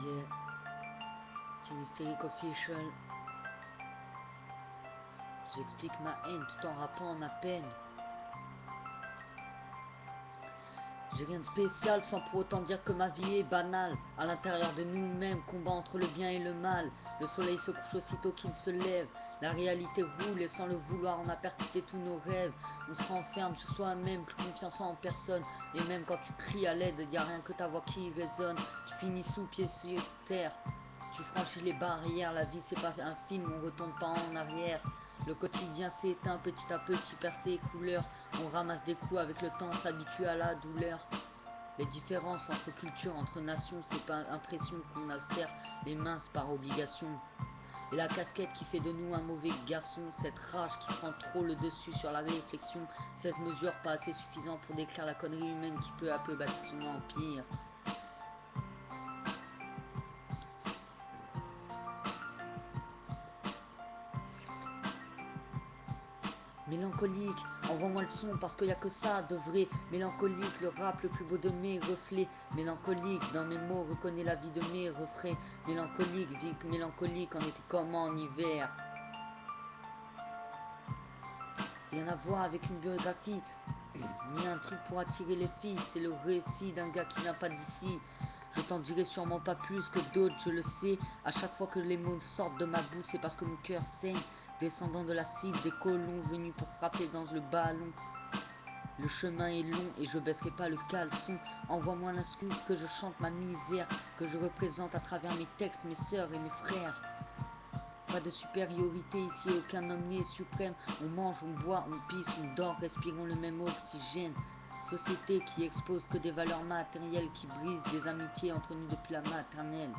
Yeah, Team Hystérique Official. J'explique ma haine tout en rappant ma peine. J'ai rien de spécial sans pour autant dire que ma vie est banale. À l'intérieur de nous-mêmes, combat entre le bien et le mal. Le soleil se couche aussitôt qu'il se lève. La réalité roule et sans le vouloir on a percuté tous nos rêves. On se renferme sur soi-même, plus confiance en personne. Et même quand tu cries à l'aide, y a rien que ta voix qui résonne. Tu finis sous pied sur terre. Tu franchis les barrières, la vie c'est pas un film, on retourne pas en arrière. Le quotidien s'éteint petit à petit, perd ses couleurs. On ramasse des coups avec le temps, on s'habitue à la douleur. Les différences entre cultures, entre nations, c'est pas impression qu'on a serre les mains par obligation. Et la casquette qui fait de nous un mauvais garçon, cette rage qui prend trop le dessus sur la réflexion, 16 mesures pas assez suffisant pour décrire la connerie humaine qui peu à peu bâtit son empire. Mélancolique, envoie-moi le son parce qu'il n'y a que ça de vrai. Mélancolique, le rap le plus beau de mes reflets. Mélancolique, dans mes mots, reconnais la vie de mes refrains. Mélancolique, vie mélancolique, on était comme en hiver. Rien à voir avec une biographie, ni un truc pour attirer les filles. C'est le récit d'un gars qui vient pas d'ici. Je t'en dirai sûrement pas plus que d'autres, je le sais. À chaque fois que les mots sortent de ma bouche, c'est parce que mon cœur saigne. Descendant de la cible des colons venus pour frapper dans le ballon. Le chemin est long et je baisserai pas le caleçon. Envoie-moi l'instru que je chante ma misère, que je représente à travers mes textes, mes sœurs et mes frères. Pas de supériorité ici, aucun homme n'est suprême. On mange, on boit, on pisse, on dort, respirons le même oxygène. Société qui expose que des valeurs matérielles, qui brise des amitiés entre nous depuis la maternelle.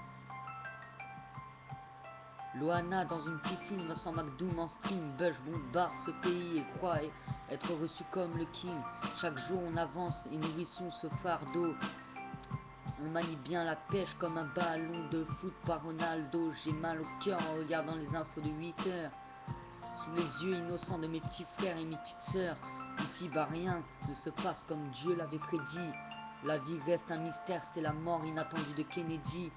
Loana dans une piscine, Vincent McDoom en string, Bush bombarde ce pays et croit être reçu comme le king. Chaque jour on avance et nourrissons ce fardeau. On manie bien la pêche comme un ballon de foot par Ronaldo. J'ai mal au cœur en regardant les infos de 8 heures. Sous les yeux innocents de mes petits frères et mes petites sœurs. Ici bah rien ne se passe comme Dieu l'avait prédit. La vie reste un mystère, c'est la mort inattendue de Kennedy.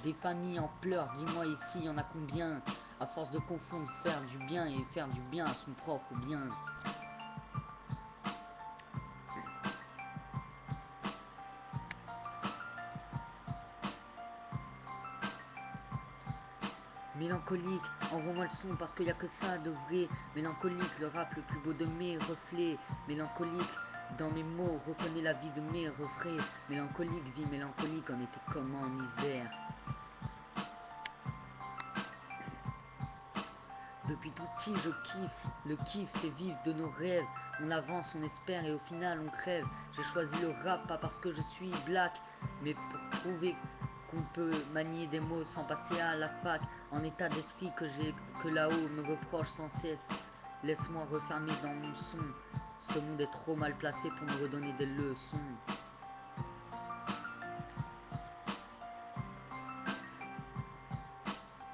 Des familles en pleurs, dis-moi ici y en a combien? À force de confondre faire du bien et faire du bien à son propre bien. Mélancolique, envoie-moi le son parce qu'il n'y a que ça de vrai. Mélancolique, le rap le plus beau de mes reflets. Mélancolique, dans mes mots, reconnais la vie de mes refrains. Mélancolique, vie mélancolique, on était comme en hiver. Depuis tout petit je kiffe, le kiff c'est vivre de nos rêves. On avance, on espère et au final on crève. J'ai choisi le rap pas parce que je suis black, mais pour prouver qu'on peut manier des mots sans passer à la fac. En état d'esprit que là-haut me reproche sans cesse. Laisse-moi refermer dans mon son. Ce monde est trop mal placé pour me redonner des leçons.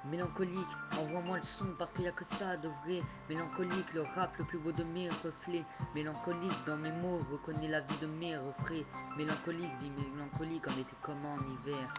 Mélancolique, envoie-moi le son parce qu'il n'y a que ça de vrai. Mélancolique, le rap le plus beau de mes reflets. Mélancolique, dans mes mots, reconnais la vie de mes refrains. Mélancolique, vie mélancolique, on était comme en hiver.